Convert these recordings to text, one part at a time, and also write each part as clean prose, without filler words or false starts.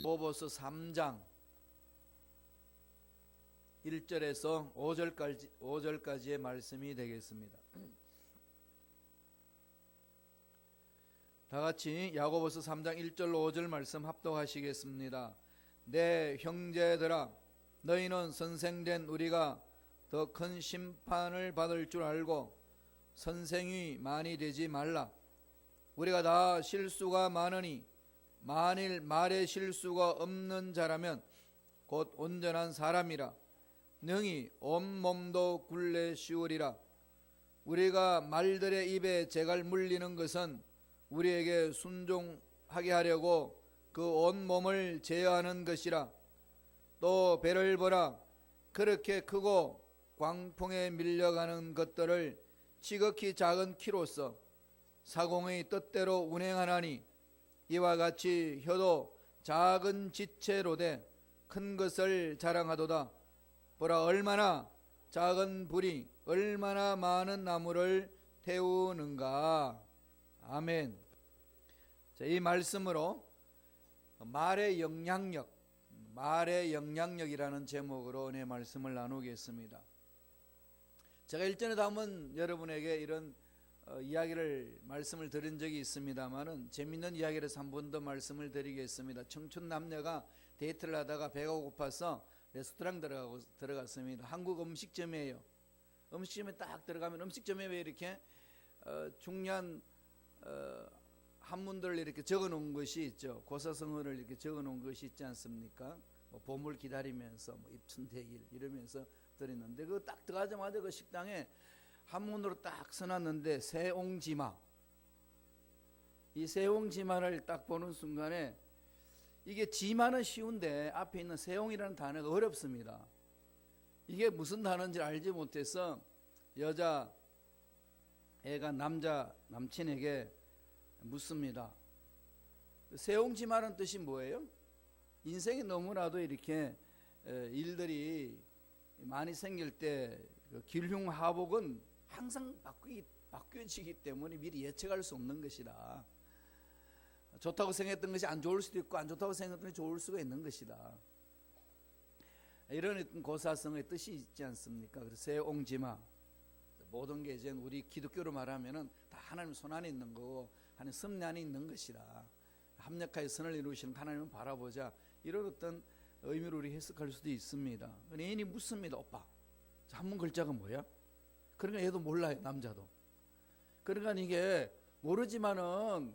야고보서 3장 1절에서 5절까지의 말씀이 되겠습니다. 다 같이 야고보서 3장 1절로 5절 말씀 합독하시겠습니다. 내 형제들아, 너희는 선생된 우리가 더 큰 심판을 받을 줄 알고 선생이 많이 되지 말라. 우리가 다 실수가 많으니 만일 말에 실수가 없는 자라면 곧 온전한 사람이라 능히 온몸도 굴레 씌우리라. 우리가 말들의 입에 재갈 물리는 것은 우리에게 순종하게 하려고 그 온몸을 제어하는 것이라. 또 배를 보라. 그렇게 크고 광풍에 밀려가는 것들을 지극히 작은 키로서 사공의 뜻대로 운행하나니 이와 같이 혀도 작은 지체로되 큰 것을 자랑하도다. 보라, 얼마나 작은 불이 얼마나 많은 나무를 태우는가. 아멘. 자, 이 말씀으로 말의 영향력이라는 제목으로 내 말씀을 나누겠습니다. 제가 일전에도 한번 여러분에게 이런 말씀을 드린 적이 있습니다만은 재밌는 이야기를 해서 한 번 더 말씀을 드리겠습니다. 청춘 남녀가 데이트를 하다가 배가 고파서 레스토랑 들어갔습니다. 한국 음식점이에요. 음식점에 딱 들어가면 음식점에 왜 이렇게 중요한 한문들을 이렇게 적어 놓은 것이 있죠. 고사성어를 이렇게 적어 놓은 것이 있지 않습니까? 뭐 보물 기다리면서 뭐 입춘대길 이러면서 들었는데 그 딱 들어가자마자 그 식당에 한문으로 딱 써놨는데 세옹지마. 이 세옹지마를 딱 보는 순간에 이게 지마는 쉬운데 앞에 있는 세옹이라는 단어가 어렵습니다. 이게 무슨 단어인지 알지 못해서 여자 애가 남친에게 묻습니다. 세옹지마라는 뜻이 뭐예요? 인생이 너무나도 이렇게 일들이 많이 생길 때 길흉하복은 항상 바뀌어지기 때문에 미리 예측할 수 없는 것이다. 좋다고 생각했던 것이 안 좋을 수도 있고 안 좋다고 생각했던 것이 좋을 수가 있는 것이다. 이런 고사성의 뜻이 있지 않습니까? 그래서 세옹지마, 모든 게 이제 우리 기독교로 말하면은 다 하나님 손 안에 있는 거고 하나님 섭리 안에 있는 것이다. 합력하여 선을 이루시는 하나님을 바라보자. 이런 어떤 의미로 우리 해석할 수도 있습니다. 애인이 묻습니다. 오빠, 한문 글자가 뭐야? 그러니까 얘도 몰라요. 남자도. 그러니까 이게 모르지만은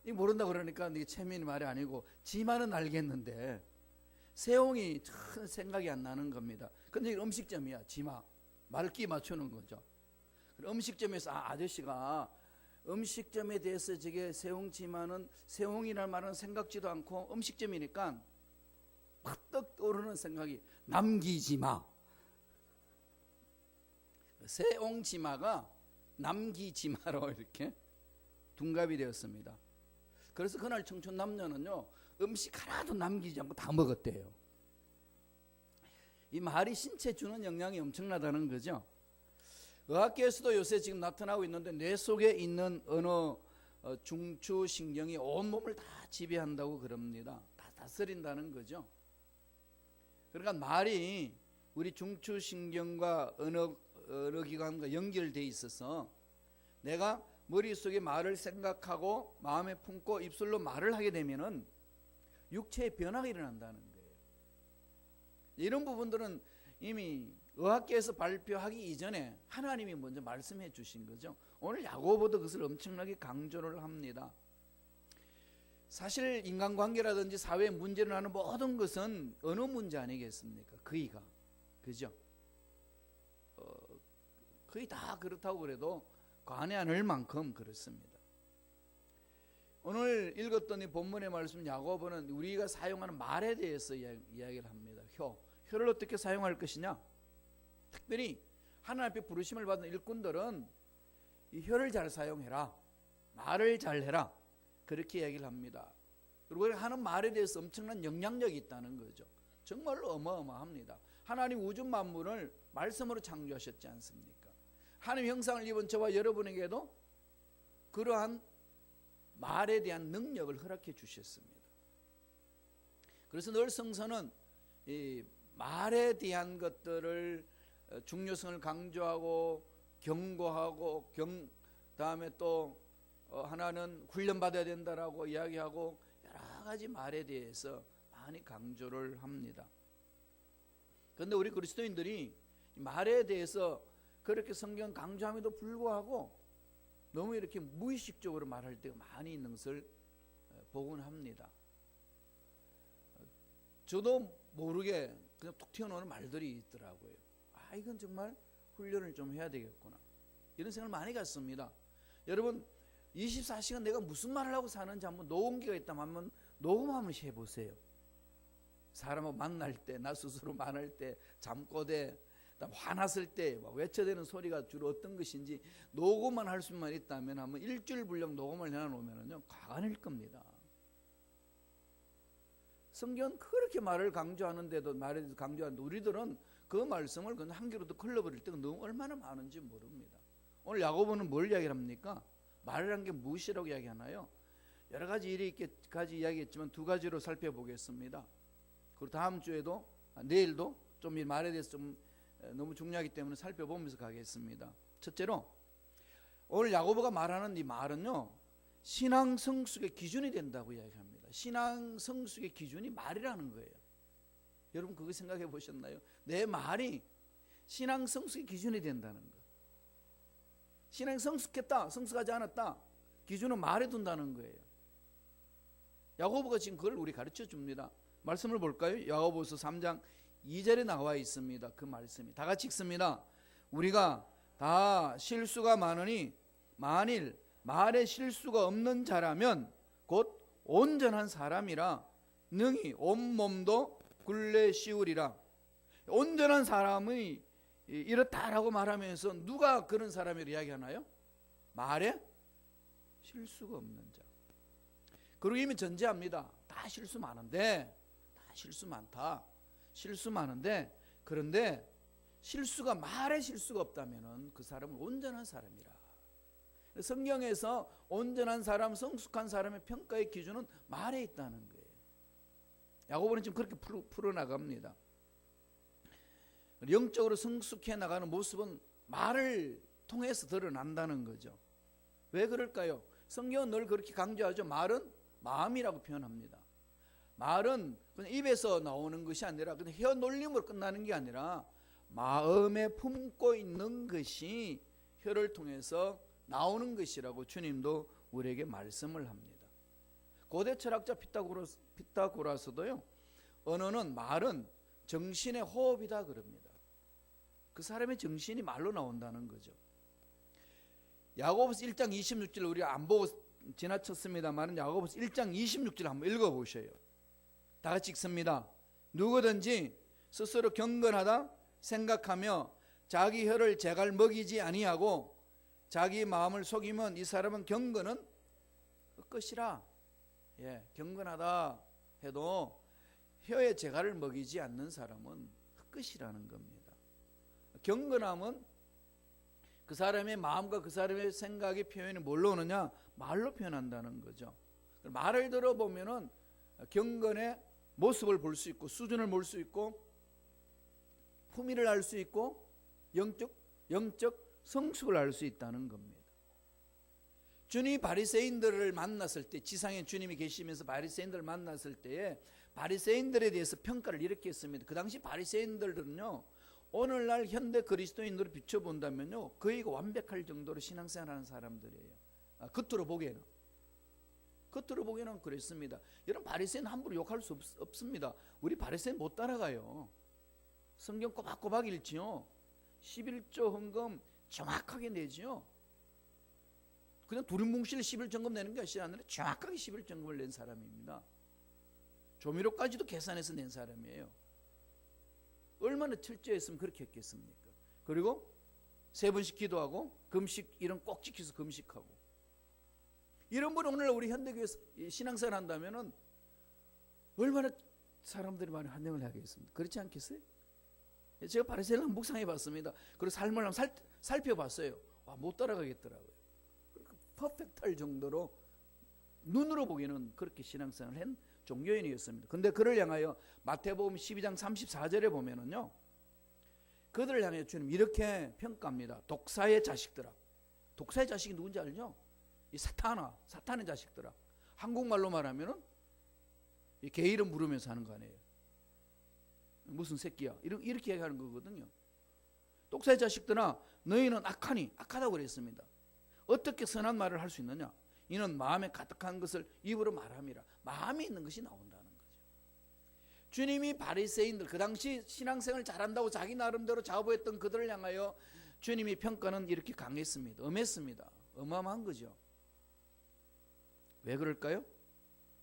이 모른다 그러니까 이게 채민이 말이 아니고 지만은 알겠는데 세옹이 전 생각이 안 나는 겁니다. 근데 이게 음식점이야. 지마 말기 맞추는 거죠. 음식점에서 아저씨가 음식점에 대해서 저게 세옹지마는 세옹이라는 말은 생각지도 않고 음식점이니까 퍼뜩 떠오르는 생각이 남기지마. 세옹지마가 남기지마로 이렇게 둔갑이 되었습니다. 그래서 그날 청춘 남녀는요 음식 하나도 남기지 않고 다 먹었대요. 이 말이 신체에 주는 영향이 엄청나다는 거죠. 의학계에서도 요새 지금 나타나고 있는데 뇌 속에 있는 어느 중추신경이 온몸을 다 지배한다고 그럽니다. 다 다스린다는 거죠. 그러니까 말이 우리 중추신경과 언어기관과 연결되어 있어서 내가 머릿속에 말을 생각하고 마음에 품고 입술로 말을 하게 되면은 육체의 변화가 일어난다는 거예요. 이런 부분들은 이미 의학계에서 발표하기 이전에 하나님이 먼저 말씀해 주신 거죠. 오늘 야고보도 그것을 엄청나게 강조를 합니다. 사실 인간관계라든지 사회에 문제를 하는 모든 것은 언어 문제 아니겠습니까? 그죠? 거의 다 그렇다고 그래도 과언이 아닐 만큼 그렇습니다. 오늘 읽었던 이 본문의 말씀 야고보는 우리가 사용하는 말에 대해서 이야기를 합니다. 혀를 어떻게 사용할 것이냐? 특별히 하나님 앞에 부르심을 받은 일꾼들은 이 혀를 잘 사용해라, 말을 잘 해라, 그렇게 이야기를 합니다. 그리고 하는 말에 대해서 엄청난 영향력이 있다는 거죠. 정말로 어마어마합니다. 하나님 우주 만물을 말씀으로 창조하셨지 않습니까? 하나님 형상을 입은 저와 여러분에게도 그러한 말에 대한 능력을 허락해 주셨습니다. 그래서 늘 성서는 이 말에 대한 것들을 중요성을 강조하고 경고하고 다음에 또 하나는 훈련받아야 된다라고 이야기하고 여러 가지 말에 대해서 많이 강조를 합니다. 그런데 우리 그리스도인들이 말에 대해서 그렇게 성경 강조함에도 불구하고 너무 이렇게 무의식적으로 말할 때가 많이 있는 것을 보곤 합니다. 저도 모르게 그냥 툭 튀어나오는 말들이 있더라고요. 이건 정말 훈련을 좀 해야 되겠구나, 이런 생각을 많이 갖습니다. 여러분 24시간 내가 무슨 말을 하고 사는지 한번 녹음기가 있다면 한번 녹음 한번 해보세요. 사람을 만날 때, 나 스스로 만날 때, 잠꼬대, 화났을 때 외쳐대는 소리가 주로 어떤 것인지 녹음만 할 수만 있다면 한번 일주일 분량 녹음을 해놓으면요 과간일 겁니다. 성경은 그렇게 말을 강조하는데도, 말에 대해서 강조하는데 우리들은 그 말씀을 그냥 한 개로 더 걸러버릴 때가 너무 얼마나 많은지 모릅니다. 오늘 야고보는 뭘 이야기를 합니까? 말이라는 게 무엇이라고 이야기하나요? 여러 가지 일이 있겠지 이야기했지만 두 가지로 살펴보겠습니다. 그리고 다음 주에도, 내일도 좀 이 말에 대해서 좀 너무 중요하기 때문에 살펴보면서 가겠습니다. 첫째로 오늘 야고보가 말하는 이 말은요 신앙 성숙의 기준이 된다고 이야기합니다. 신앙 성숙의 기준이 말이라는 거예요. 여러분 그거 생각해 보셨나요? 내 말이 신앙 성숙의 기준이 된다는 거. 신앙이 성숙했다, 성숙하지 않았다, 기준은 말에 둔다는 거예요. 야고보가 지금 그걸 우리 가르쳐 줍니다. 말씀을 볼까요? 야고보서 3장 2절에 나와 있습니다. 그 말씀이 다 같이 읽습니다. 우리가 다 실수가 많으니 만일 말에 실수가 없는 자라면 곧 온전한 사람이라 능히 온몸도 굴레 씌우리라. 온전한 사람이 이렇다라고 말하면서 누가 그런 사람이라고 이야기하나요? 말에 실수가 없는 자. 그리고 이미 전제합니다. 다 실수 많은데, 다 실수 많다, 실수 많은데, 그런데 실수가, 말에 실수가 없다면 그 사람은 온전한 사람이라. 성경에서 온전한 사람, 성숙한 사람의 평가의 기준은 말에 있다는 거예요. 야고보는 지금 그렇게 풀어나갑니다. 영적으로 성숙해 나가는 모습은 말을 통해서 드러난다는 거죠. 왜 그럴까요? 성경은 늘 그렇게 강조하죠. 말은 마음이라고 표현합니다. 말은 그냥 입에서 나오는 것이 아니라 그냥 혀 놀림으로 끝나는 게 아니라 마음에 품고 있는 것이 혀를 통해서 나오는 것이라고 주님도 우리에게 말씀을 합니다. 고대 철학자 피타고라스도요, 언어는, 말은 정신의 호흡이다 그럽니다. 그 사람의 정신이 말로 나온다는 거죠. 야고보서 1장 26절 우리가 안 보고 지나쳤습니다만 야고보서 1장 26절 한번 읽어보셔요. 다 같이 읽습니다. 누구든지 스스로 경건하다 생각하며 자기 혀를 제갈 먹이지 아니하고 자기 마음을 속이면 이 사람은 경건은 헛것이라. 경건하다 해도 혀에 제갈을 먹이지 않는 사람은 헛것이라는 겁니다. 경건함은 그 사람의 마음과 그 사람의 생각의 표현이 뭘로 오느냐? 말로 표현한다는 거죠. 말을 들어보면은 경건의 모습을 볼 수 있고, 수준을 볼 수 있고, 품위를 알 수 있고, 영적 성숙을 알 수 있다는 겁니다. 주님이 바리새인들을 만났을 때, 지상에 주님이 계시면서 바리새인들을 만났을 때에 바리새인들에 대해서 평가를 이렇게 했습니다. 그 당시 바리새인들은요, 오늘날 현대 그리스도인들을 비춰본다면요, 거의 완벽할 정도로 신앙생활하는 사람들이에요. 겉으로 보기에는 그랬습니다. 여러분, 바리새인 함부로 욕할 수 없습니다. 우리 바리새인 못 따라가요. 성경 꼬박꼬박 읽지요. 11조 헌금 정확하게 내지요. 그냥 두루뭉실 11점금 내는 것이 아니라 정확하게 11점금을 낸 사람입니다. 조미료까지도 계산해서 낸 사람이에요. 얼마나 철저했으면 그렇게 했겠습니까? 그리고 3번씩 기도하고 금식 이런 꼭 지켜서 금식하고, 이런 분이 오늘 우리 현대교회에서 신앙생활 한다면은 얼마나 사람들이 많이 환영을 하겠습니까? 그렇지 않겠어요? 제가 바리새인을 한번 묵상해 봤습니다. 그리고 삶을 한번 살펴봤어요. 못 따라가겠더라고요. 퍼펙트할 정도로 눈으로 보기에는 그렇게 신앙생활을 한 종교인이었습니다. 근데 그를 향하여 마태복음 12장 34절에 보면은요, 그들을 향해 주님 이렇게 평가합니다. 독사의 자식들아. 독사의 자식이 누군지 알죠? 이 사탄의 자식들아. 한국말로 말하면은 이 개 이름 부르면서 하는 거 아니에요. 무슨 새끼야 이렇게 얘기하는 거거든요. 독사의 자식들아, 너희는 악하다고 그랬습니다. 어떻게 선한 말을 할 수 있느냐? 이는 마음에 가득한 것을 입으로 말함이라. 마음에 있는 것이 나온다는 거죠. 주님이 바리새인들, 그 당시 신앙생활 잘한다고 자기 나름대로 자부했던 그들을 향하여 주님이 평가는 이렇게 강했습니다. 엄했습니다. 어마어마한 거죠. 왜 그럴까요?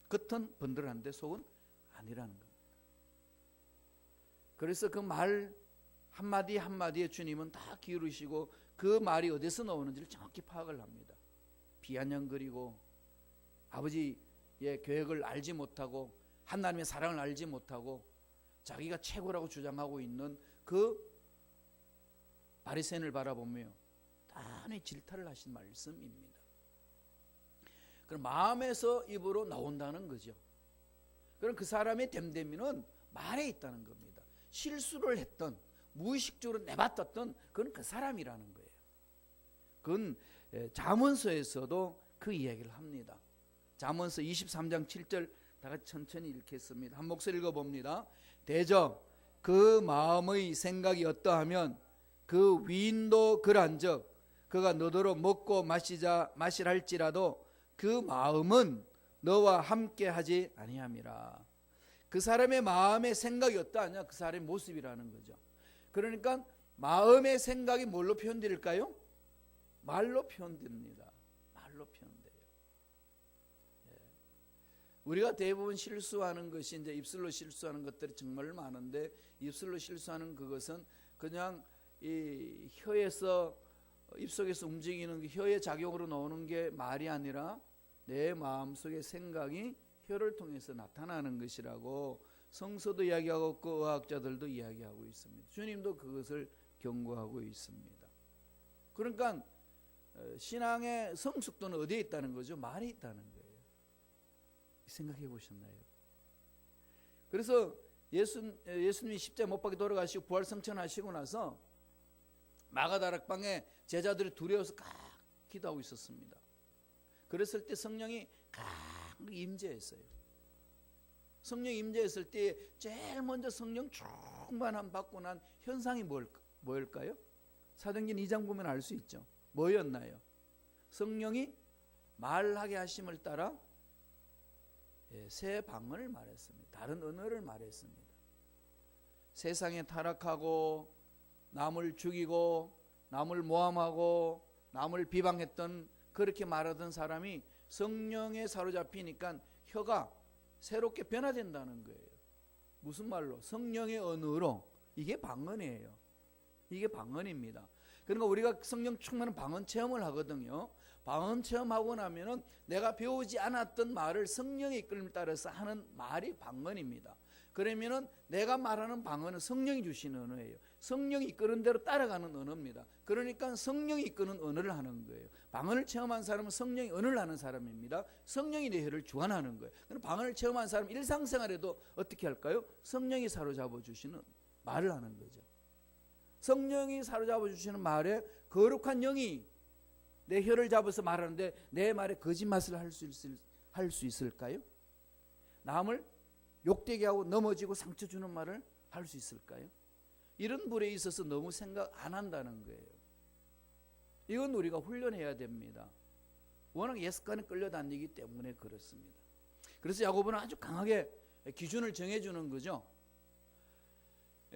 겉은 번들한데 속은 아니라는 겁니다. 그래서 그 말 한마디 한마디에 주님은 다 기울이시고 그 말이 어디서 나오는지를 정확히 파악을 합니다. 비아냥거리고 아버지의 계획을 알지 못하고 하나님의 사랑을 알지 못하고 자기가 최고라고 주장하고 있는 그 바리새인을 바라보며 단히 질타를 하신 말씀입니다. 그럼 마음에서 입으로 나온다는 거죠. 그럼 그 사람의 됨됨이는 말에 있다는 겁니다. 실수를 했던, 무의식적으로 내뱉었던 그건 그 사람이라는 거예요. 그건 잠언서에서도 그 이야기를 합니다. 잠언서 23장 7절 다 같이 천천히 읽겠습니다. 한 목소리 읽어봅니다. 대저 그 마음의 생각이 어떠하면 그 위인도 그러한즉 그가 너더러 먹고 마시라 할지라도 그 마음은 너와 함께 하지 아니함이라. 그 사람의 마음의 생각이 어떠하냐? 그 사람의 모습이라는 거죠. 그러니까 마음의 생각이 뭘로 표현될까요? 말로 표현됩니다. 말로 표현돼요. 예. 우리가 대부분 실수하는 것이 이제 입술로 실수하는 것들이 정말 많은데, 입술로 실수하는 그것은 그냥 이 혀에서 입속에서 움직이는 그 혀의 작용으로 나오는 게 말이 아니라 내 마음속의 생각이 혀를 통해서 나타나는 것이라고 성서도 이야기하고 그 의학자들도 이야기하고 있습니다. 주님도 그것을 경고하고 있습니다. 그러니까 신앙의 성숙도는 어디에 있다는 거죠? 말이 있다는 거예요. 생각해 보셨나요? 그래서 예수님이 십자가에 못 박혀 돌아가시고 부활 성천하시고 나서 마가다락방에 제자들이 두려워서 각 기도하고 있었습니다. 그랬을 때 성령이 각 임재했어요. 성령 임재했을 때 제일 먼저 성령 충만함 받고 난 현상이 뭘까요? 사도행전 2장 보면 알 수 있죠. 뭐였나요? 성령이 말하게 하심을 따라 새 방언을 말했습니다. 다른 언어를 말했습니다. 세상에 타락하고 남을 죽이고 남을 모함하고 남을 비방했던, 그렇게 말하던 사람이 성령에 사로잡히니까 혀가 새롭게 변화된다는 거예요. 무슨 말로? 성령의 언어로. 이게 방언이에요. 이게 방언입니다. 그러니까 우리가 성령 충만한 방언 체험을 하거든요. 방언 체험하고 나면은 내가 배우지 않았던 말을 성령의 이끌림을 따라서 하는 말이 방언입니다. 그러면은 내가 말하는 방언은 성령이 주시는 언어예요. 성령이 이끄는 대로 따라가는 언어입니다. 그러니까 성령이 이끄는 언어를 하는 거예요. 방언을 체험한 사람은 성령이 언어를 하는 사람입니다. 성령이 내 혀를 주관하는 거예요. 그럼 방언을 체험한 사람은 일상생활에도 어떻게 할까요? 성령이 사로잡아 주시는 말을 하는 거죠. 성령이 사로잡아 주시는 말에 거룩한 영이 내 혀를 잡아서 말하는데 내 말에 거짓말을 할 수 있을까요? 남을 욕되게 하고 넘어지고 상처 주는 말을 할 수 있을까요? 이런 불에 있어서 너무 생각 안 한다는 거예요. 이건 우리가 훈련해야 됩니다. 워낙 예습관에 끌려다니기 때문에 그렇습니다. 그래서 야고보는 아주 강하게 기준을 정해주는 거죠.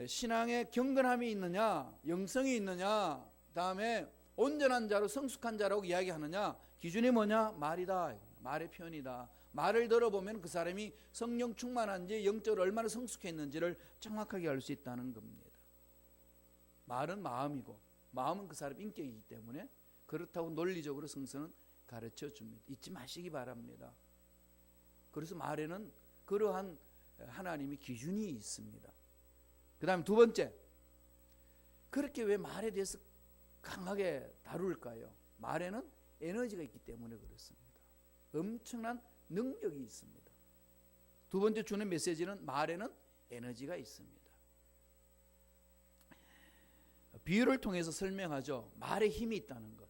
신앙에 경건함이 있느냐, 영성이 있느냐, 다음에 온전한 자로 성숙한 자라고 이야기하느냐, 기준이 뭐냐? 말이다. 말의 표현이다. 말을 들어보면 그 사람이 성령 충만한지 영적으로 얼마나 성숙했는지를 정확하게 알 수 있다는 겁니다. 말은 마음이고 마음은 그 사람 인격이기 때문에 그렇다고 논리적으로 성서는 가르쳐 줍니다. 잊지 마시기 바랍니다. 그래서 말에는 그러한 하나님의 기준이 있습니다. 그 다음에 두 번째, 그렇게 왜 말에 대해서 강하게 다룰까요? 말에는 에너지가 있기 때문에 그렇습니다. 엄청난 능력이 있습니다. 두 번째 주는 메시지는 말에는 에너지가 있습니다. 비유를 통해서 설명하죠. 말에 힘이 있다는 것.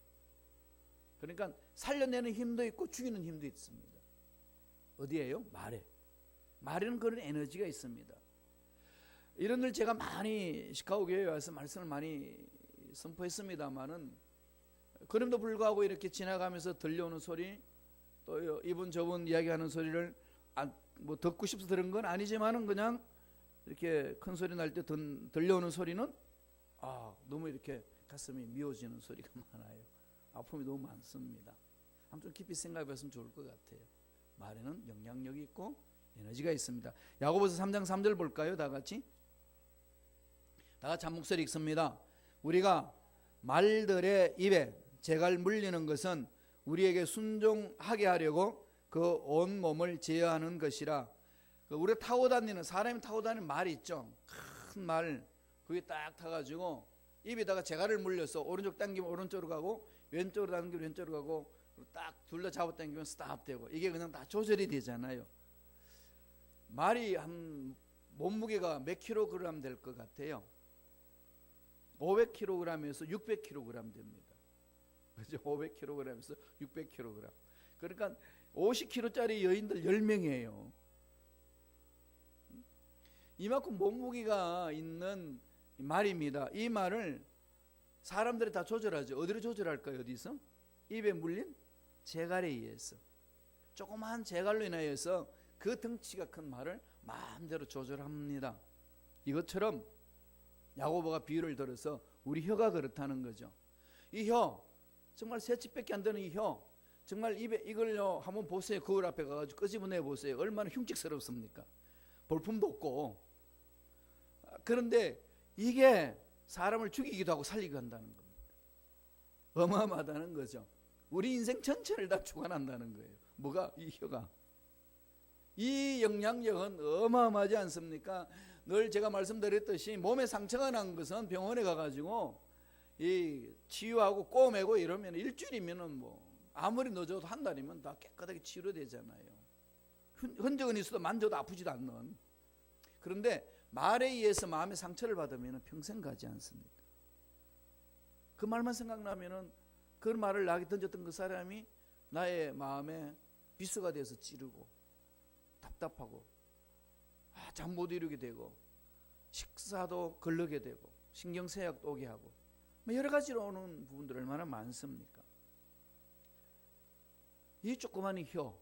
그러니까 살려내는 힘도 있고 죽이는 힘도 있습니다. 어디에요? 말에. 말에는 그런 에너지가 있습니다. 이런 걸 제가 많이 시카고 교회에 와서 말씀을 많이 선포했습니다만은, 그럼에도 불구하고 이렇게 지나가면서 들려오는 소리, 또 이분 저분 이야기하는 소리를 뭐 듣고 싶어서 들은 건 아니지만은 그냥 이렇게 큰 소리 날 때 들려오는 소리는 너무 이렇게 가슴이 미워지는 소리가 많아요. 아픔이 너무 많습니다. 한번 좀 깊이 생각해 봤으면 좋을 것 같아요. 말에는 영향력이 있고 에너지가 있습니다. 야고보서 3장 3절 볼까요? 다 같이 한 목소리 읽습니다. 우리가 말들의 입에 재갈 물리는 것은 우리에게 순종하게 하려고 그 온 몸을 제어하는 것이라. 우리가 타고 다니는, 사람이 타고 다니는 말이 있죠. 큰 말, 그게 딱 타가지고 입에다가 재갈을 물려서 오른쪽 당기면 오른쪽으로 가고 왼쪽으로 당기면 왼쪽으로 가고 딱 둘러 잡아 당기면 스탑되고, 이게 그냥 다 조절이 되잖아요. 말이 한 몸무게가 몇 킬로그램 될 것 같아요? 500kg에서 600kg 됩니다. 그죠? 500kg에서 600kg. 그러니까 50kg짜리 여인들 10명이에요. 이만큼 몸무게가 있는 말입니다. 이 말을 사람들이 다 조절하죠. 어디로 조절할까요? 어디서? 입에 물린 재갈에 의해서. 조그마한 재갈로 인하여서 그 덩치가 큰 말을 마음대로 조절합니다. 이것처럼 야고보가 비유를 들어서 우리 혀가 그렇다는 거죠. 이 혀, 정말 새치밖에 안 되는 이 혀, 정말 입에 이걸요 한번 보세요. 거울 앞에 가가지고 끄집어내 보세요. 얼마나 흉측스럽습니까? 볼품도 없고. 그런데 이게 사람을 죽이기도 하고 살리기도 한다는 겁니다. 어마어마하다는 거죠. 우리 인생 전체를 다 주관한다는 거예요. 뭐가? 이 혀가. 이 영향력은 어마어마하지 않습니까? 늘 제가 말씀드렸듯이 몸에 상처가 난 것은 병원에 가가지고 이 치유하고 꼬매고 이러면 일주일이면은 뭐 아무리 늦어도 한 달이면 다 깨끗하게 치료되잖아요. 흔적은 있어도 만져도 아프지도 않는. 그런데 말에 의해서 마음의 상처를 받으면 평생 가지 않습니다. 그 말만 생각나면은 그 말을 나에게 던졌던 그 사람이 나의 마음에 비수가 돼서 찌르고 답답하고 잠 못 이루게 되고 식사도 걸르게 되고 신경쇠약도 오게 하고 여러 가지로 오는 부분들 얼마나 많습니까? 이 조그마한 혀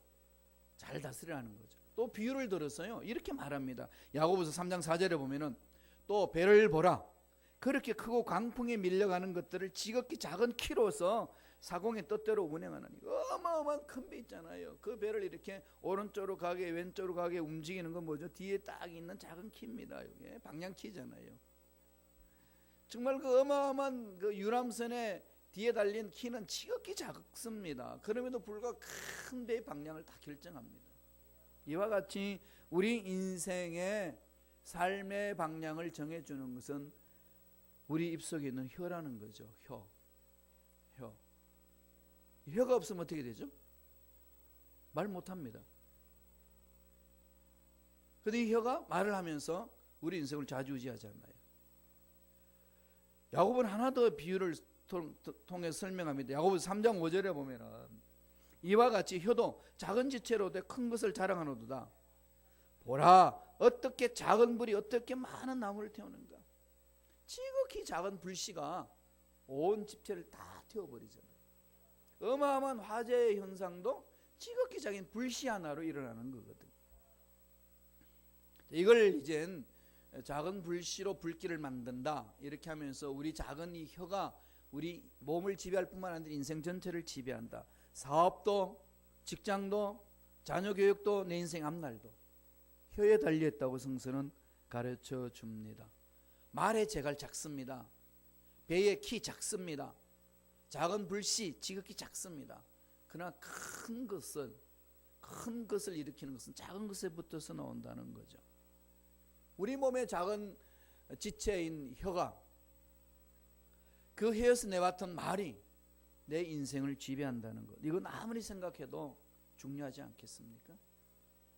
잘 다스리라는 거죠. 또 비유를 들어서요 이렇게 말합니다. 야고보서 3장 4절에 보면은 또 배를 보라. 그렇게 크고 강풍에 밀려가는 것들을 지극히 작은 키로서 사공의 뜻대로 운행하는 어마어마한 큰 배 있잖아요. 그 배를 이렇게 오른쪽으로 가게 왼쪽으로 가게 움직이는 건 뭐죠? 뒤에 딱 있는 작은 키입니다. 이게 방향키잖아요. 정말 그 어마어마한 그 유람선의 뒤에 달린 키는 지극히 작습니다. 그럼에도 불구하고 큰 배의 방향을 다 결정합니다. 이와 같이 우리 인생의 삶의 방향을 정해주는 것은 우리 입속에 있는 혀라는 거죠. 혀. 혀가 없으면 어떻게 되죠? 말 못합니다. 그런데 이 혀가 말을 하면서 우리 인생을 좌지우지하잖아요. 야고보는 하나 더 비유를 통해 설명합니다. 야고보서 3장 5절에 보면은 이와 같이 혀도 작은 지체로 돼 큰 것을 자랑하노도다. 보라 어떻게 작은 불이 어떻게 많은 나무를 태우는가. 지극히 작은 불씨가 온 집체를 다 태워버리잖아요. 어마어마한 화재의 현상도 지극히 작은 불씨 하나로 일어나는 거거든요. 이걸 이젠 작은 불씨로 불길을 만든다 이렇게 하면서 우리 작은 이 혀가 우리 몸을 지배할 뿐만 아니라 인생 전체를 지배한다. 사업도 직장도 자녀 교육도 내 인생 앞날도 혀에 달려있다고 성서는 가르쳐 줍니다. 말의 재갈 작습니다. 배의 키 작습니다. 작은 불씨 지극히 작습니다. 그러나 큰 것을 일으키는 것은 작은 것에 붙어서 나온다는 거죠. 우리 몸의 작은 지체인 혀가 그 혀에서 내왔던 말이 내 인생을 지배한다는 것. 이건 아무리 생각해도 중요하지 않겠습니까?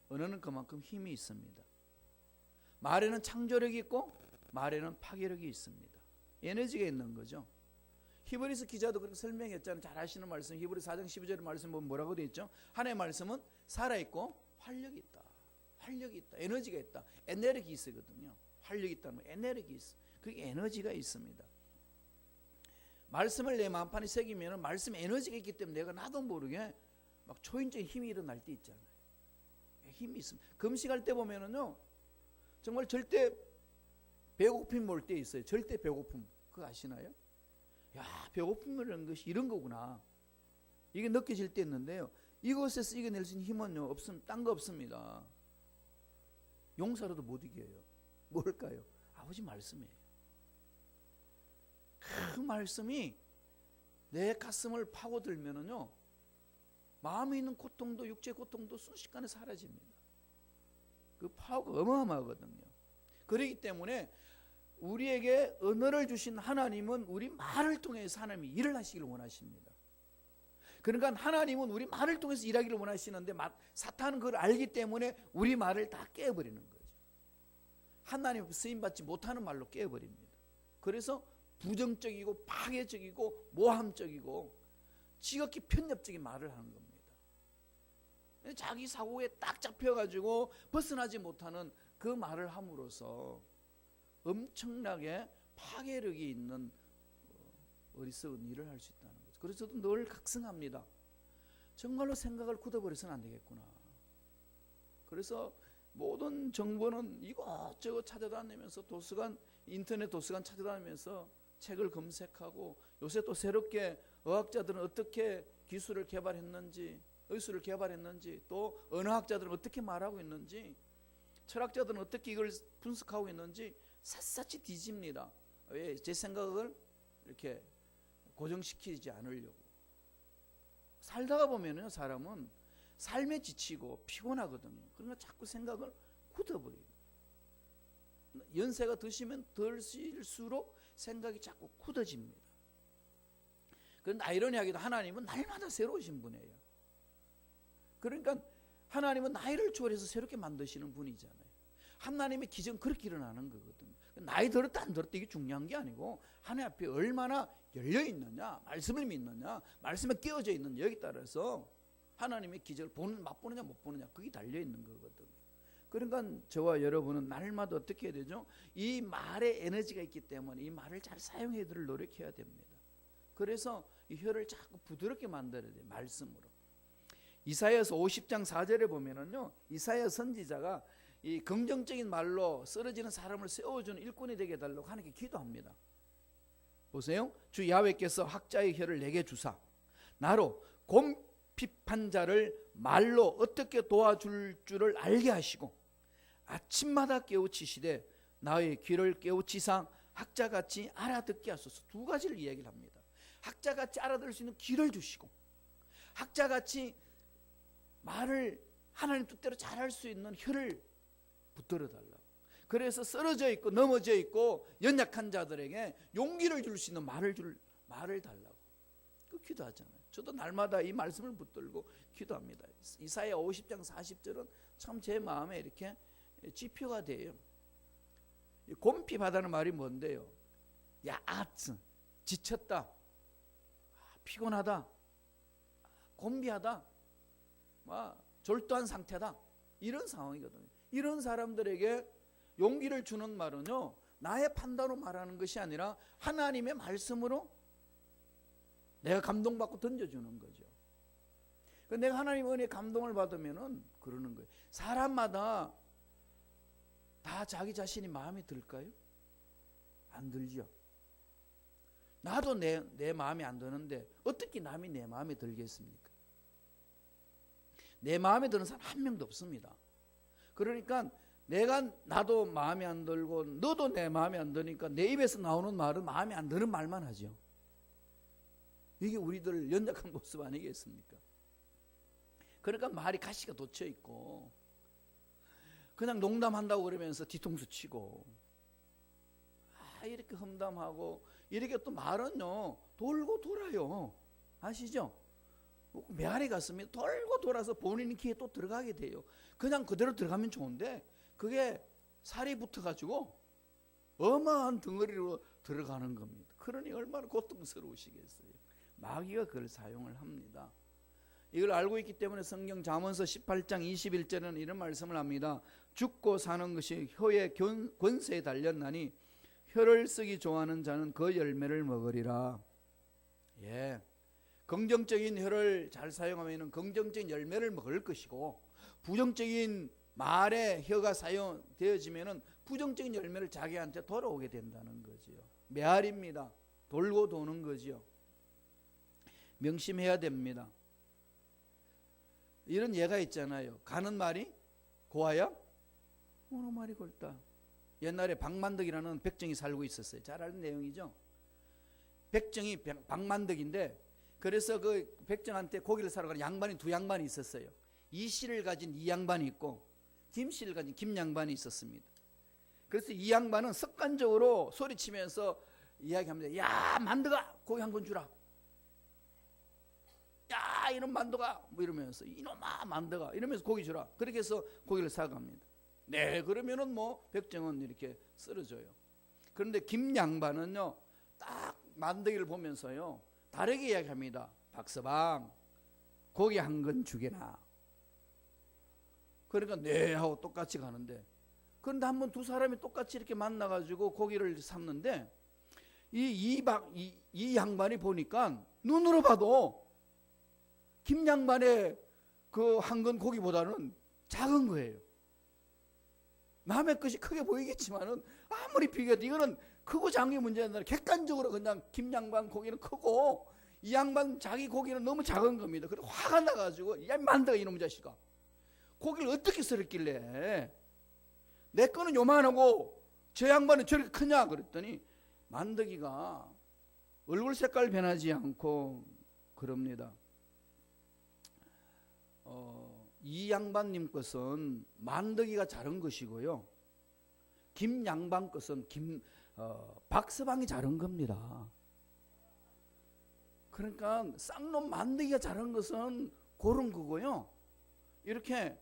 언어는 그만큼 힘이 있습니다. 말에는 창조력이 있고 말에는 파괴력이 있습니다. 에너지가 있는 거죠. 히브리서 기자도 그렇게 설명했잖아요. 잘 아시는 말씀, 히브리서 4장 12절의 말씀 보면 뭐라고 되어 있죠? 하나님의 말씀은 살아있고 활력이 있다. 활력이 있다. 에너지가 있다. 에너지 있거든요. 활력이 있다는 거, 에너지 있어. 그게 에너지가 있습니다. 말씀을 내 마음판에 새기면 말씀에 에너지가 있기 때문에 내가 나도 모르게 막 초인적인 힘이 일어날 때 있잖아요. 힘이 있습니다. 금식할 때 보면은요, 정말 절대 배고픔 올 때 있어요. 절대 배고픔. 그거 아시나요? 야, 배고픔이라는 것이 이런 거구나. 이게 느껴질 때 있는데요. 이것에서 이겨낼 수 있는 힘은요, 딴 거 없습니다. 용사로도 못 이겨요. 뭘까요? 아버지 말씀이에요. 그 말씀이 내 가슴을 파고들면은요, 마음에 있는 고통도 육체 고통도 순식간에 사라집니다. 그 파워가 어마어마하거든요. 그렇기 때문에 우리에게 언어를 주신 하나님은 우리 말을 통해서 하나님이 일을 하시기를 원하십니다. 그러니까 하나님은 우리 말을 통해서 일하기를 원하시는데 사탄은 그걸 알기 때문에 우리 말을 다 깨버리는 거죠. 하나님 쓰임받지 못하는 말로 깨버립니다. 그래서 부정적이고 파괴적이고 모함적이고 지극히 편협적인 말을 하는 겁니다. 자기 사고에 딱 잡혀가지고 벗어나지 못하는 그 말을 함으로써 엄청나게 파괴력이 있는 어리석은 일을 할 수 있다는 거죠. 그래서 저도 늘 각성합니다. 정말로 생각을 굳어버려서는 안 되겠구나. 그래서 모든 정보는 이것저것 찾아다니면서 도서관, 인터넷 도서관 찾아다니면서 책을 검색하고, 요새 또 새롭게 의학자들은 어떻게 기술을 개발했는지, 의술을 개발했는지, 또 언어학자들은 어떻게 말하고 있는지, 철학자들은 어떻게 이걸 분석하고 있는지 샅샅이 뒤집니다. 왜? 제 생각을 이렇게 고정시키지 않으려고. 살다가 보면요, 사람은 삶에 지치고 피곤하거든요. 그러니까 자꾸 생각을 굳어버려요. 연세가 드시면 들수록 생각이 자꾸 굳어집니다. 그런데 아이러니하게도 하나님은 날마다 새로우신 분이에요. 그러니까 하나님은 나이를 초월해서 새롭게 만드시는 분이잖아요. 하나님의 기적은 그렇게 일어나는 거거든요. 나이 들었다 안 들었다 이게 중요한 게 아니고 하나님 앞에 얼마나 열려 있느냐, 말씀을 믿느냐, 말씀에 끼어져 있느냐, 여기 따라서 하나님의 기적을 맛보느냐 못 보느냐 그게 달려 있는 거거든요. 그러니까 저와 여러분은 날마다 어떻게 해야 되죠? 이 말에 에너지가 있기 때문에 이 말을 잘 사용해야 노력해야 됩니다. 그래서 이 혀를 자꾸 부드럽게 만들어야 돼요. 말씀으로. 이사야서 50장 4절에 보면은요, 이사야 선지자가 이 긍정적인 말로 쓰러지는 사람을 세워주는 일꾼이 되게 해달라고 하나님께 기도합니다. 보세요. 주 야훼께서 학자의 혀를 내게 주사 나로 곰핍한 자를 말로 어떻게 도와줄 줄을 알게 하시고 아침마다 깨우치시되 나의 귀를 깨우치사 학자같이 알아듣게 하소서. 두 가지를 이야기를 합니다. 학자같이 알아들을 수 있는 귀를 주시고 학자같이 말을 하나님 뜻대로 잘할 수 있는 혀를 붙들어 달라고. 그래서 쓰러져 있고 넘어져 있고 연약한 자들에게 용기를 줄 수 있는 말을 달라고. 그 기도하잖아요. 저도 날마다 이 말씀을 붙들고 기도합니다. 이사야 50장 40절은 참 제 마음에 이렇게 지표가 돼요. 곰핍하다는 말이 뭔데요? 야아츠, 지쳤다, 피곤하다, 곤비하다, 졸도한 상태다, 이런 상황이거든요. 이런 사람들에게 용기를 주는 말은요, 나의 판단으로 말하는 것이 아니라 하나님의 말씀으로 내가 감동받고 던져주는 거죠. 내가 하나님의 은혜에 감동을 받으면은 그러는 거예요. 사람마다 다 자기 자신이 마음에 들까요? 안 들죠. 나도 내 마음에 안 드는데 어떻게 남이 내 마음에 들겠습니까? 내 마음에 드는 사람 한 명도 없습니다. 그러니까 나도 마음에 안 들고 너도 내 마음에 안 드니까 내 입에서 나오는 말은 마음에 안 드는 말만 하죠. 이게 우리들 연약한 모습 아니겠습니까? 그러니까 말이 가시가 돋쳐 있고 그냥 농담한다고 그러면서 뒤통수 치고 이렇게 험담하고 이렇게 또 말은요 돌고 돌아요. 아시죠? 메아리 같습니다. 돌고 돌아서 본인 귀에 또 들어가게 돼요. 그냥 그대로 들어가면 좋은데 그게 살이 붙어가지고 어마한 덩어리로 들어가는 겁니다. 그러니 얼마나 고통스러우시겠어요. 마귀가 그걸 사용을 합니다. 이걸 알고 있기 때문에 성경 잠언서 18장 21절에는 이런 말씀을 합니다. 죽고 사는 것이 혀의 권세에 달렸나니 혀를 쓰기 좋아하는 자는 그 열매를 먹으리라. 예, 긍정적인 혀를 잘 사용하면 긍정적인 열매를 먹을 것이고, 부정적인 말에 혀가 사용되어지면 부정적인 열매를 자기한테 돌아오게 된다는 거지요. 메아리입니다. 돌고 도는 거지요. 명심해야 됩니다. 이런 예가 있잖아요. 가는 말이 고와야 오는 말이 골다. 옛날에 박만덕이라는 백정이 살고 있었어요. 잘 아는 내용이죠. 백정이 박만덕인데, 그래서 그 백정한테 고기를 사러 가는 양반이 두 양반이 있었어요. 이씨를 가진 이 양반이 있고 김씨를 가진 김 양반이 있었습니다. 그래서 이 양반은 습관적으로 소리치면서 이야기합니다. 야, 만덕아, 고기 한 건 주라. 야, 이놈 만덕아, 뭐 이러면서, 이놈아 만덕아, 이러면서 고기 주라. 그렇게 해서 고기를 사갑니다. 네, 그러면은 뭐 백정은 이렇게 쓰러져요. 그런데 김 양반은요, 딱 만덕이를 보면서요 다르게 이야기합니다. 박서방, 고기 한 건 주게나. 그러니까 네 하고 똑같이 가는데, 그런데 한번 두 사람이 똑같이 이렇게 만나가지고 고기를 샀는데, 이 양반이 보니까 눈으로 봐도 김 양반의 그 한 건 고기보다는 작은 거예요. 남의 것이 크게 보이겠지만은 아무리 비교해도 이거는 크고 작은 게 문제가 아니라 객관적으로 그냥 김 양반 고기는 크고 이 양반 자기 고기는 너무 작은 겁니다. 그래서 화가 나가지고, 야 만덕아 이놈의 자식아, 고기를 어떻게 썰었길래 내 거는 요만하고 저 양반은 저렇게 크냐 그랬더니, 만덕이가 얼굴 색깔 변하지 않고 그럽니다. 이 양반님 것은 만덕이가 자른 것이고요, 김 양반 것은 박서방이 자른 겁니다. 그러니까 쌍놈 만덕이가 자른 것은 고른 거고요, 이렇게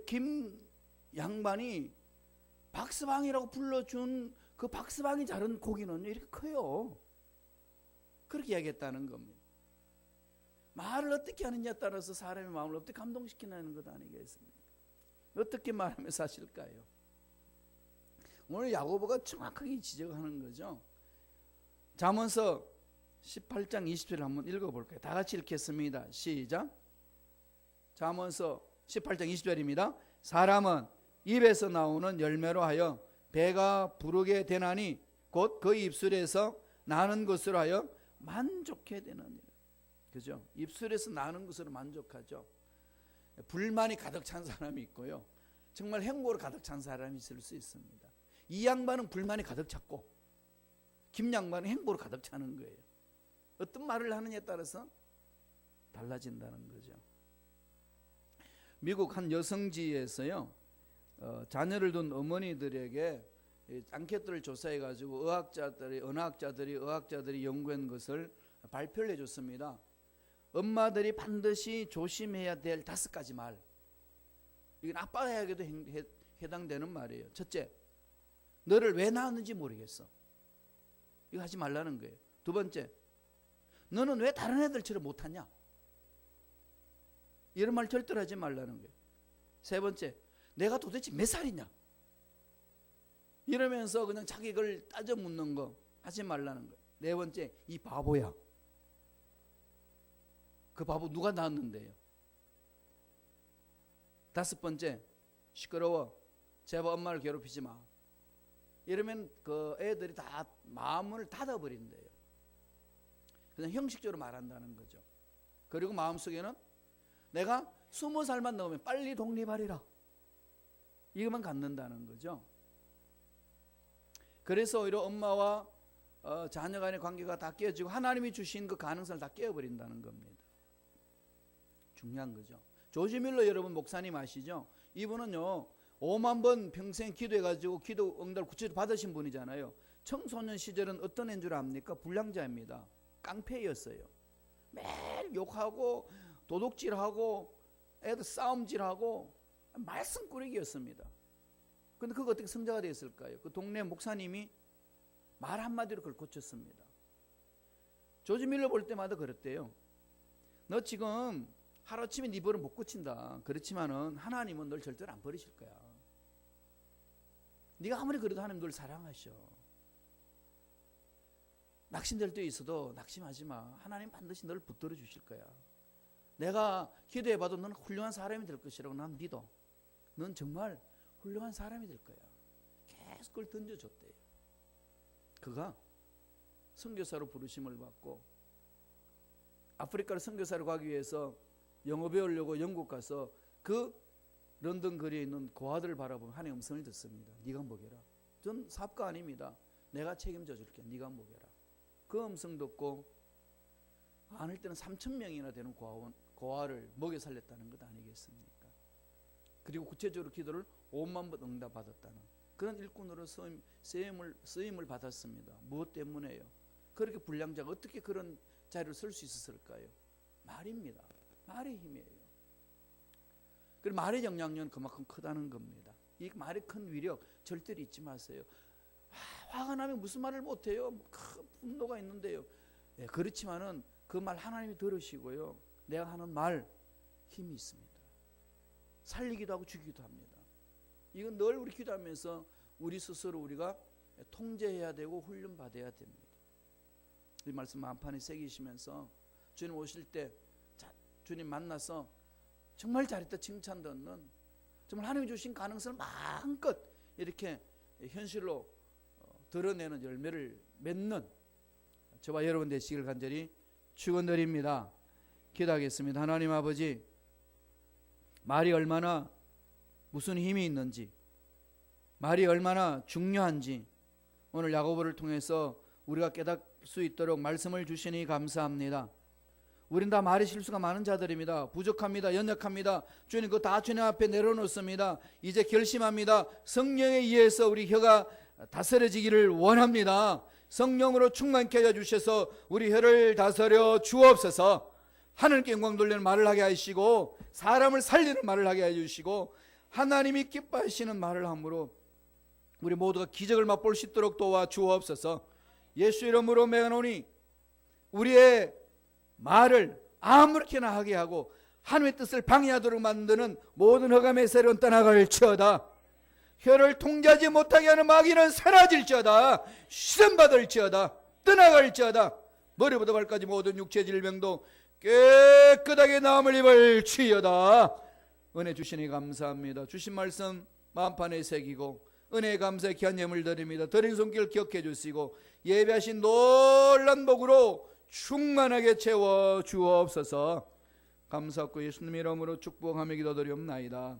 김 양반이 박서방이라고 불러준 그 박서방이 자른 고기는 이렇게 커요. 그렇게 이야기했다는 겁니다. 말을 어떻게 하느냐에 따라서 사람의 마음을 어떻게 감동시키는 것 아니겠습니까? 어떻게 말하면 사실까요? 오늘 야고보가 정확하게 지적하는 거죠. 잠언서 18장 20절을 한번 읽어볼까요? 다 같이 읽겠습니다. 시작. 잠언서 18장 20절입니다. 사람은 입에서 나오는 열매로 하여 배가 부르게 되나니 곧 그 입술에서 나는 것으로 하여 만족해 되느니라. 그죠? 입술에서 나는 것으로 만족하죠. 불만이 가득 찬 사람이 있고요, 정말 행복으로 가득 찬 사람이 있을 수 있습니다. 이 양반은 불만이 가득 찼고 김 양반은 행복으로 가득 차는 거예요. 어떤 말을 하느냐에 따라서 달라진다는 거죠. 미국 한 여성지에서요, 자녀를 둔 어머니들에게 앙케이트를 조사해 가지고 의학자들이 연구한 것을 발표를 해줬습니다. 엄마들이 반드시 조심해야 될 5가지 말, 이건 아빠에게도 해당되는 말이에요. 첫째, 너를 왜 낳았는지 모르겠어. 이거 하지 말라는 거예요. 두 번째, 너는 왜 다른 애들처럼 못하냐. 이런 말 절대로 하지 말라는 거예요. 세 번째, 내가 도대체 몇 살이냐. 이러면서 그냥 자기 걸 따져 묻는 거 하지 말라는 거예요. 네 번째, 이 바보야. 그 바보 누가 낳았는데요. 다섯 번째, 시끄러워. 제발 엄마를 괴롭히지 마. 이러면 그 애들이 다 마음을 닫아버린대요. 그냥 형식적으로 말한다는 거죠. 그리고 마음속에는 내가 20살만 넘으면 빨리 독립하리라, 이것만 갖는다는 거죠. 그래서 오히려 엄마와 자녀 간의 관계가 다 깨지고 하나님이 주신 그 가능성을 다 깨어버린다는 겁니다. 중요한 거죠. 조지 밀러 여러분 목사님 아시죠? 이분은요 5만 번 평생 기도해가지고 기도 응답을 구체적으로 받으신 분이잖아요. 청소년 시절은 어떤 애인 줄 압니까? 불량자입니다. 깡패였어요. 매일 욕하고 도둑질하고 애들 싸움질하고 말썽꾸러기였습니다. 근데 그거 어떻게 성자가 됐을까요? 그 동네 목사님이 말 한마디로 그걸 고쳤습니다. 조지 밀러 볼 때마다 그랬대요. 너 지금 하루아침에 네 벌은 못 고친다. 그렇지만은 하나님은 널 절대로 안 버리실 거야. 네가 아무리 그래도 하나님 널 사랑하셔. 낙심될 때 있어도 낙심하지 마. 하나님 반드시 널 붙들어 주실 거야. 내가 기도해봐도 너는 훌륭한 사람이 될 것이라고 난 믿어. 넌 정말 훌륭한 사람이 될 거야. 계속 그걸 던져줬대요. 그가 선교사로 부르심을 받고 아프리카로 선교사로 가기 위해서 영어 배우려고 영국 가서 그 런던 거리에 있는 고아들을 바라보며 하나님의 음성을 듣습니다. 네가 먹여라. 전 사업가 아닙니다. 내가 책임져 줄게. 네가 먹여라. 그 음성 듣고 많을 때는 3,000명이나 되는 고아를 먹여 살렸다는 것 아니겠습니까? 그리고 구체적으로 기도를 5만 번 응답받았다는 그런 일꾼으로 쓰임을 받았습니다. 무엇 때문에요? 그렇게 불량자가 어떻게 그런 자리를 설 수 있었을까요? 말입니다. 말의 힘이에요. 그리고 말의 영향력은 그만큼 크다는 겁니다. 이 말의 큰 위력 절대로 잊지 마세요. 화가 나면 무슨 말을 못해요? 큰 분노가 있는데요. 네, 그렇지만은 그 말 하나님이 들으시고요. 내가 하는 말 힘이 있습니다. 살리기도 하고 죽이기도 합니다. 이건 늘 우리 기도하면서 우리 스스로 우리가 통제해야 되고 훈련받아야 됩니다. 이 말씀 마음판에 새기시면서 주님 오실 때 주님 만나서 정말 잘했다 칭찬 듣는 정말 하나님이 주신 가능성을 마음껏 이렇게 현실로 드러내는 열매를 맺는 저와 여러분 되시기를 간절히 축원드립니다. 기도하겠습니다. 하나님 아버지, 말이 얼마나 무슨 힘이 있는지, 말이 얼마나 중요한지 오늘 야고보를 통해서 우리가 깨닫을 수 있도록 말씀을 주시니 감사합니다. 우린 다 말의 실수가 많은 자들입니다. 부족합니다. 연약합니다. 주님 그거 다 주님 앞에 내려놓습니다. 이제 결심합니다. 성령에 의해서 우리 혀가 다스려지기를 원합니다. 성령으로 충만케 하여 주셔서 우리 혀를 다스려 주옵소서. 하늘께 영광 돌리는 말을 하게 하시고 사람을 살리는 말을 하게 해주시고 하나님이 기뻐하시는 말을 함으로 우리 모두가 기적을 맛볼 수 있도록 도와주옵소서. 예수 이름으로 명하노니 우리의 말을 아무렇게나 하게 하고 하나님의 뜻을 방해하도록 만드는 모든 흑암의 세력은 떠나갈지어다. 혀를 통제하지 못하게 하는 마귀는 사라질지어다. 시험받을지어다. 떠나갈지어다. 머리부터 발까지 모든 육체 질병도 깨끗하게 나음을 입을지어다. 은혜 주시니 감사합니다. 주신 말씀 마음판에 새기고 은혜에 감사의 귀한 예물 드립니다. 드린 손길 기억해 주시고 예배하신 놀란 복으로 충만하게 채워 주옵소서. 감사하고 예수님 이름으로 축복하며 기도드리옵나이다.